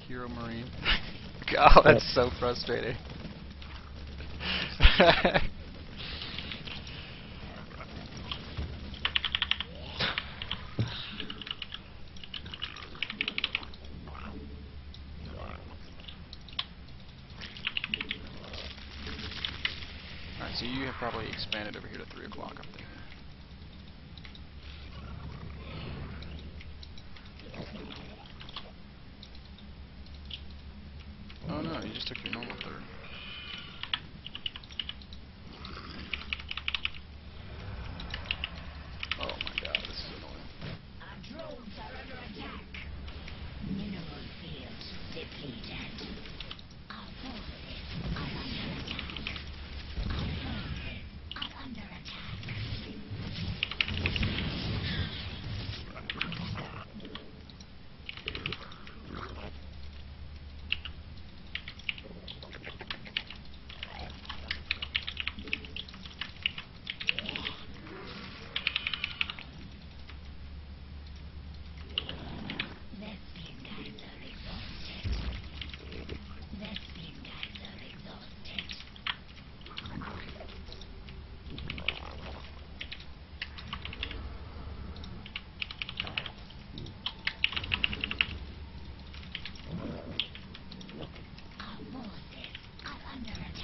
Hero Marine. God, that's so frustrating. Alright, so you have probably expanded over here to 3 o'clock, I'm thinking. Oh no, you just took your normal 3rd. Oh my god, this is annoying. Our drones are under attack. Mineral fields depleted. Our forces are under attack. Our forces are under attack.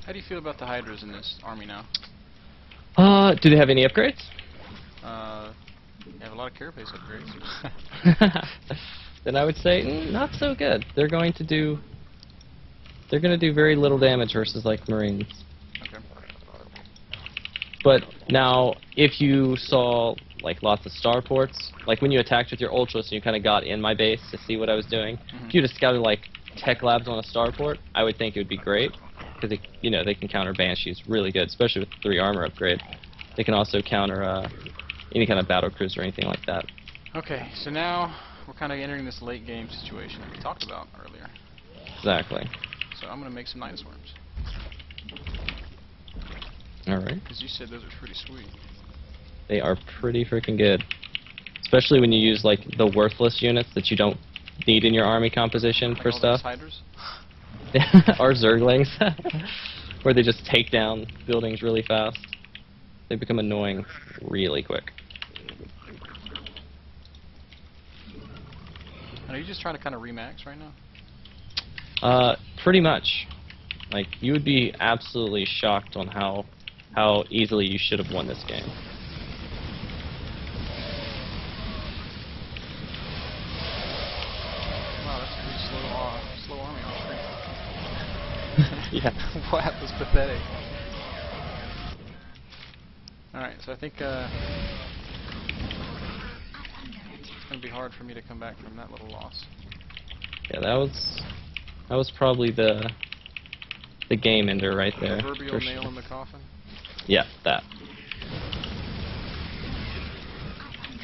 How do you feel about the Hydras in this army now? Do they have any upgrades? They have a lot of carapace upgrades. Then I would say not so good. They're going to do very little damage versus like Marines. Okay. But now, if you saw like lots of starports, like when you attacked with your Ultras and you kind of got in my base to see what I was doing, if you just scouted like tech labs on a starport, I would think it would be great. Because they can counter Banshees really good, especially with the 3 armor upgrade. They can also counter any kind of battle cruiser or anything like that. Okay, so now we're kind of entering this late game situation that we talked about earlier. Exactly. So I'm going to make some Night Swarms. Alright. Because you said those are pretty sweet. They are pretty freaking good. Especially when you use like the worthless units that you don't need in your army composition like for all stuff. Those Hydras? Or Zerglings. Where they just take down buildings really fast. They become annoying really quick. And are you just trying to kind of remax right now? Pretty much. Like, you would be absolutely shocked on how easily you should have won this game. Wow, that's a pretty slow army on screen. Yeah. Wow, that was pathetic. Alright, so I think it's going to be hard for me to come back from that little loss. Yeah, that was probably the game ender right there. Proverbial nail in the coffin? Yeah, that.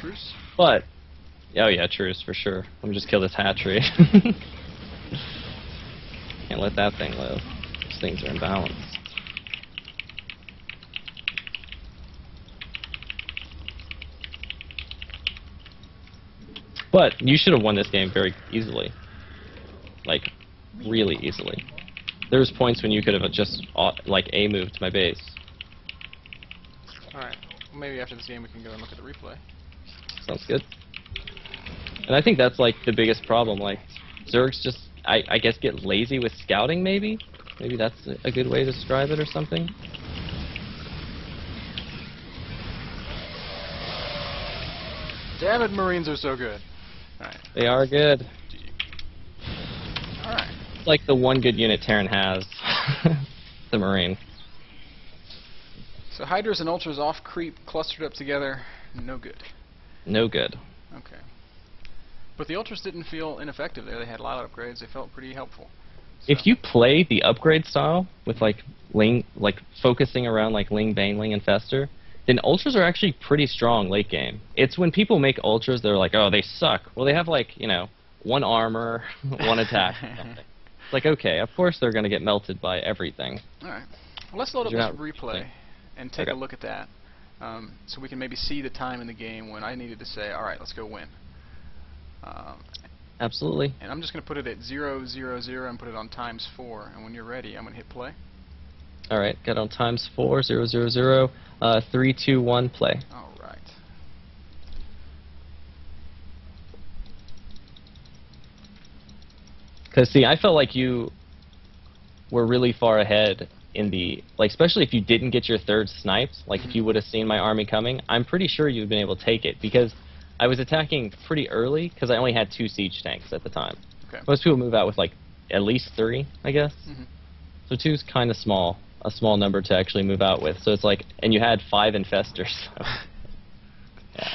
Truce? But, oh yeah, truce for sure. Let me just kill this hatchery. Can't let that thing live. These things are imbalanced. But you should have won this game very easily. Like, really easily. There was points when you could have just, like, A-moved my base. Alright, well, maybe after this game we can go and look at the replay. Sounds good. And I think that's, like, the biggest problem. Like, Zergs just, I guess, get lazy with scouting, maybe? Maybe that's a good way to describe it or something. Damn it, Marines are so good. Alright. They are good. Alright. It's like the one good unit Terran has. The Marine. So Hydras and Ultras off creep, clustered up together, no good. No good. Okay. But the Ultras didn't feel ineffective there. They had a lot of upgrades. They felt pretty helpful. So If you play the upgrade style with like Ling, like focusing around like Ling, Baneling, and Fester, then Ultras are actually pretty strong late game. It's when people make Ultras, they're like, oh, they suck. Well, they have like, 1 armor, 1 attack. It's like, okay, of course they're going to get melted by everything. Alright. Well, let's load up You're this not replay and take a look at that. So we can maybe see the time in the game when I needed to say, alright, let's go win. Absolutely. And I'm just going to put it at 0, 0, 0 and put it on ×4. And when you're ready, I'm going to hit play. All right, got on ×4, 0, 0, 0, 3, 2, 1, play. Alright. Because, see, I felt like you were really far ahead in the, like, especially if you didn't get your third sniped, like if you would have seen my army coming, I'm pretty sure you'd been able to take it, because I was attacking pretty early, because I only had 2 siege tanks at the time. Okay. Most people move out with, like, at least 3, I guess. So 2's kind of small, a small number to actually move out with. So it's like, and you had 5 infestors. So yeah.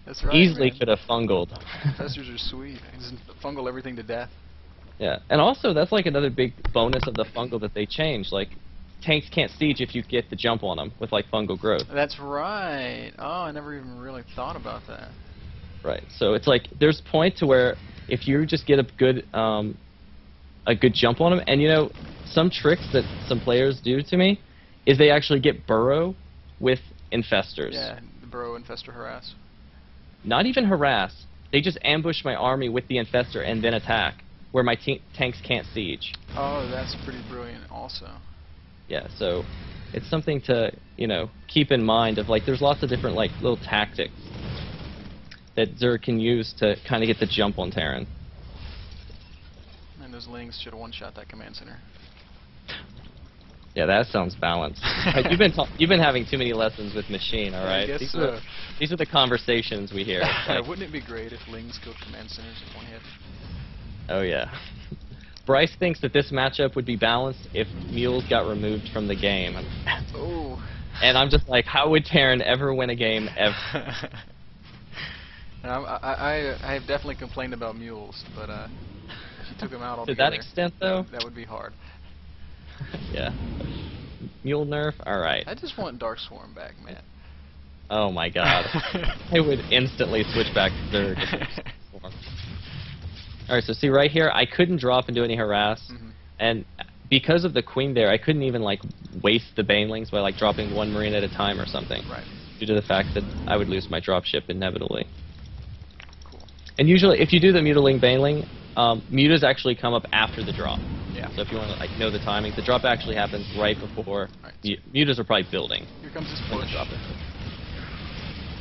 That's right, Easily man. could have fungled. Infestors are sweet. They just fungal everything to death. Yeah, and also that's like another big bonus of the fungal that they changed. Like, tanks can't siege if you get the jump on them with like fungal growth. That's right. Oh, I never even really thought about that. Right. So it's like there's a point to where if you just get a good jump on them, and you know some tricks that some players do to me is they actually get burrow with infestors. Yeah, the burrow infestor harass. Not even harass. They just ambush my army with the infestor and then attack, where my tanks can't siege. Oh, that's pretty brilliant also. Yeah, so it's something to, you know, keep in mind of, like, there's lots of different, like, little tactics that Zerg can use to kind of get the jump on Terran. And those lings should have one-shot that command center. Yeah, that sounds balanced. Right, you've been having too many lessons with machine, all right? I guess These are the conversations we hear. Like, wouldn't it be great if lings killed command centers in one hit? oh, yeah. Bryce thinks that this matchup would be balanced if mules got removed from the game. Oh. And I'm just like, how would Terran ever win a game ever? I have definitely complained about mules, but if you took them out To altogether, that extent, though? that would be hard. Yeah. Mule nerf? Alright. I just want Dark Swarm back, man. Oh my god. I would instantly switch back to Zerg. Alright, so see right here, I couldn't drop and do any harass, and because of the queen there, I couldn't even like waste the banelings by like dropping 1 marine at a time or something. Right. Due to the fact that I would lose my dropship inevitably. Cool. And usually, if you do the mutiling baneling, mutas actually come up after the drop. Yeah. So if you want to like know the timing, the drop actually happens right before. Right. Mutas are probably building. Here comes this when the push. drop is.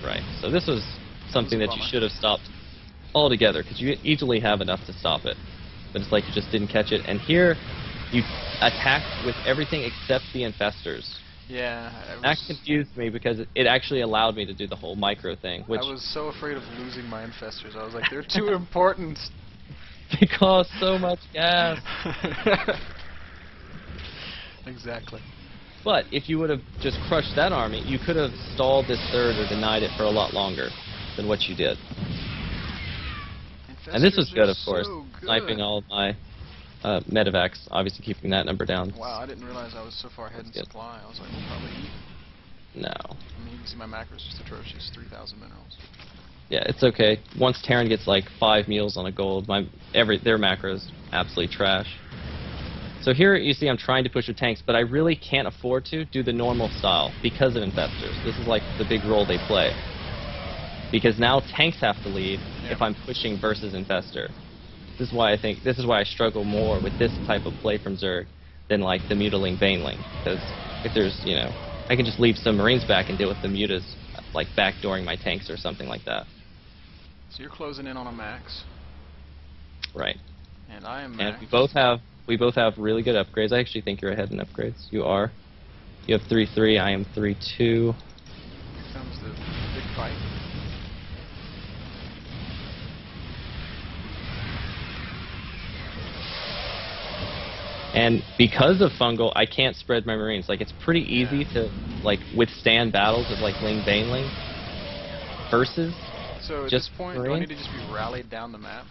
Right. So this was something a that you bummer. should have stopped altogether, because you easily have enough to stop it. But it's like you just didn't catch it. And here, you attacked with everything except the infestors. Yeah. That confused me because it actually allowed me to do the whole micro thing, which I was so afraid of losing my infestors. I was like, they're too important. they cost so much gas. Exactly. But if you would have just crushed that army, you could have stalled this third or denied it for a lot longer than what you did. And this was Infestors good, are of course, so good. sniping all of my medevacs, obviously keeping that number down. Wow, I didn't realize I was so far ahead in Good. supply. I was like, we'll probably eat. No. I mean, you can see my macros just atrocious, 3,000 minerals. Yeah, it's okay. Once Terran gets like 5 meals on a gold, their macros absolutely trash. So here you see I'm trying to push with tanks, but I really can't afford to do the normal style because of infestors. This is like the big role they play. Because now tanks have to lead if I'm pushing versus infestor. This is why I struggle more with this type of play from Zerg than like the mutiling baneling. Because if there's, you know, I can just leave some marines back and deal with the mutas, like backdooring my tanks or something like that. So you're closing in on a max, Right. and I am max. And we both have really good upgrades. I actually think you're ahead in upgrades. You are. You have 3-3. I am 3-2. Here comes the big fight. And because of fungal, I can't spread my marines. Like, it's pretty easy to like withstand battles of like Ling Baneling versus So at just this point, do I marine? need to just be rallied down the map?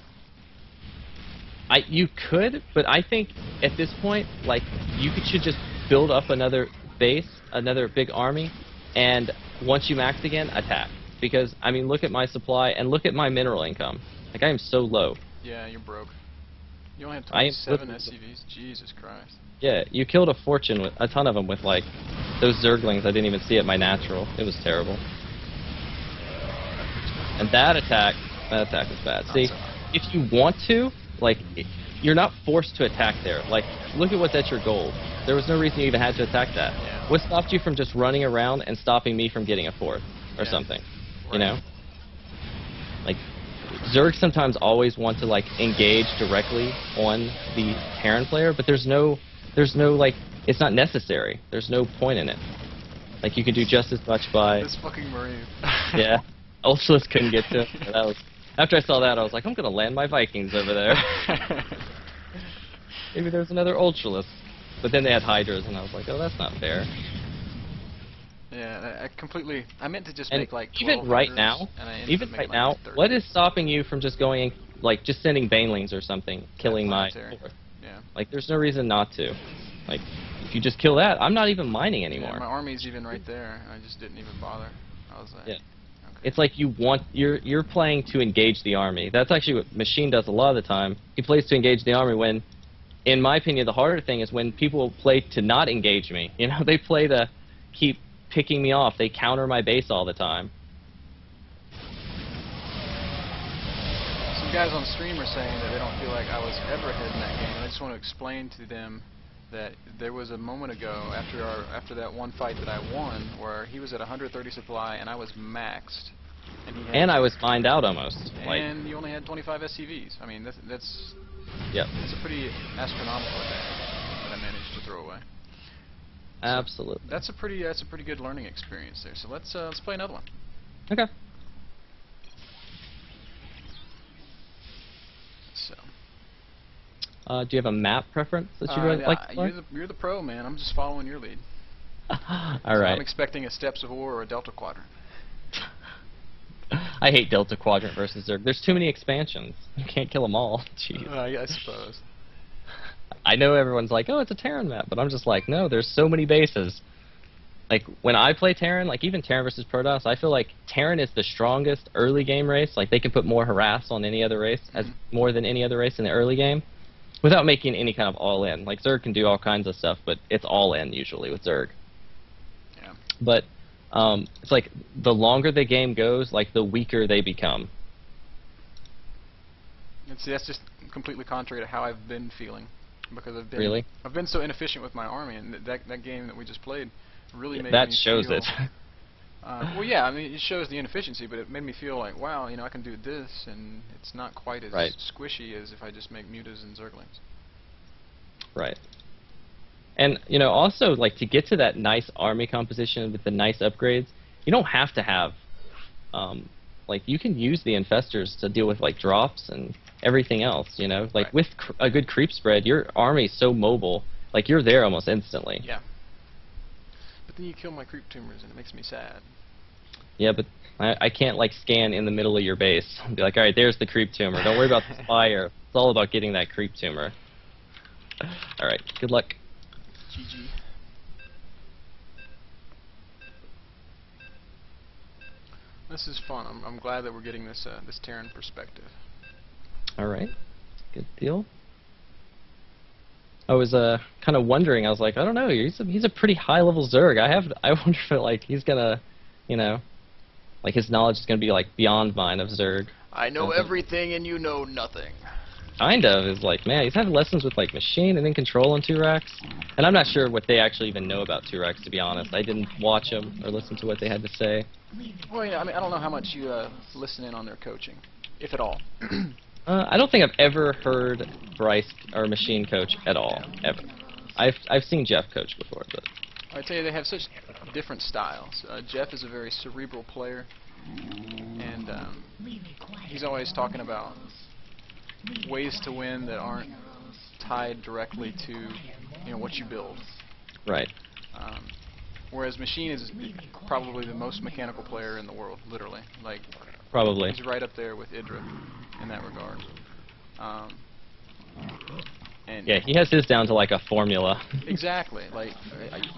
You could, but I think at this point, like, should just build up another base, another big army, and once you max again, attack. Because, I mean, look at my supply and look at my mineral income. Like, I am so low. Yeah, you're broke. You only had I am 27 literally- SCVs? Jesus Christ. Yeah, you killed a fortune with a ton of them with like those Zerglings. I didn't even see at my natural. It was terrible. And that attack was bad. See, if you want to, like, you're not forced to attack there. Like, look at what's at your goal. There was no reason you even had to attack that. Yeah. What stopped you from just running around and stopping me from getting a fourth or Yeah. something? Right. You know? Like, Zerg sometimes always want to, like, engage directly on the Terran player, but there's no, like, it's not necessary. There's no point in it. Like, you can do just as much by... This fucking Marine. Yeah. Ultralisk couldn't get to him. That was, after I saw that, I was like, I'm going to land my Vikings over there. Maybe there's another Ultralisk. But then they had Hydras, and I was like, oh, that's not fair. Yeah, I meant to just And make like 12 even right Hydras, now, and I ended even up right making, now, like 30. what is stopping you from just going and, like, just sending Banelings or something, killing my planetary. fourth? Yeah. Like, there's no reason not to. Like, if you just kill that, I'm not even mining Yeah, anymore. my army's even right there, and I just didn't even bother. I was like, Yeah. okay. It's like you're playing to engage the army. That's actually what Machine does a lot of the time. He plays to engage the army when, in my opinion, the harder thing is when people play to not engage me. You know, they play to keep picking me off. They counter my base all the time. Some guys on stream are saying that they don't feel like I was ever ahead in that game, and I just want to explain to them that there was a moment ago after that one fight that I won where he was at 130 supply and I was maxed, and he had And I was mined out almost. Like, and you only had 25 SCVs. I mean, that's yep, it's a pretty astronomical advantage that I managed to throw away. absolutely. That's a pretty good learning experience there. So let's play another one. Okay. So. Do you have a map preference that you really like to play? You're the pro, man. I'm just following your lead. All So right. I'm expecting a Steps of War or a Delta Quadrant. I hate Delta Quadrant versus Zerg. There's too many expansions. You can't kill them all. Jeez. Yeah, I suppose. I know everyone's like, oh, it's a Terran map, but I'm just like, no, there's so many bases. Like, when I play Terran, like, even Terran versus Protoss, I feel like Terran is the strongest early game race. Like, they can put more harass on any other race, as more than any other race in the early game, without making any kind of all-in. Like, Zerg can do all kinds of stuff, but it's all-in, usually, with Zerg. Yeah. But, it's like, the longer the game goes, like, the weaker they become. And see, that's just completely contrary to how I've been feeling, because Really? I've been so inefficient with my army, and that game that we just played really made That me shows feel, it. well, yeah, I mean, it shows the inefficiency, but it made me feel like, wow, you know, I can do this, and it's not quite as Right. squishy as if I just make mutas and zerglings. Right. And, you know, also, like, to get to that nice army composition with the nice upgrades, you don't have to have, like, you can use the infestors to deal with, like, drops and everything else, you know? Like, Right. with a good creep spread, your army's so mobile, like, you're there almost instantly. Yeah. But then you kill my creep tumors, and it makes me sad. Yeah, but I can't, like, scan in the middle of your base and be like, alright, there's the creep tumor. Don't worry about the fire. It's all about getting that creep tumor. Alright, good luck. GG. This is fun. I'm glad that we're getting this this Terran perspective. Alright, good deal. I was kind of wondering. I was like, I don't know. He's a pretty high level Zerg. I wonder if like he's gonna, you know, like his knowledge is gonna be like beyond mine of Zerg. I know Something. everything and you know nothing. Kind of is like, man, he's having lessons with like Machine and then Control on 2-Racks, and I'm not sure what they actually even know about 2-Racks, to be honest. I didn't watch them or listen to what they had to say. Well, yeah, I mean, I don't know how much you listen in on their coaching, if at all. I don't think I've ever heard Bryce or Machine coach at all, ever. I've seen Jeff coach before, but I tell you, they have such different styles. Jeff is a very cerebral player, and he's always talking about ways to win that aren't tied directly to, you know, what you build. right. Whereas Machine is probably the most mechanical player in the world, literally. Like, Probably. he's right up there with Idra in that regard. And Yeah, he has his down to like a formula. exactly. Like,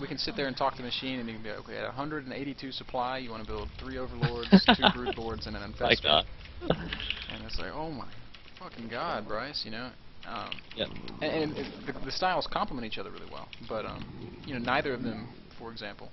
we can sit there and talk to Machine, and he can be like, okay, at 182 supply, you want to build 3 Overlords, 2 Brood Boards, and an Infestor. Like that. And it's like, oh my fucking god, Bryce, you know. Yep. And the styles complement each other really well, but you know, neither of them, for example,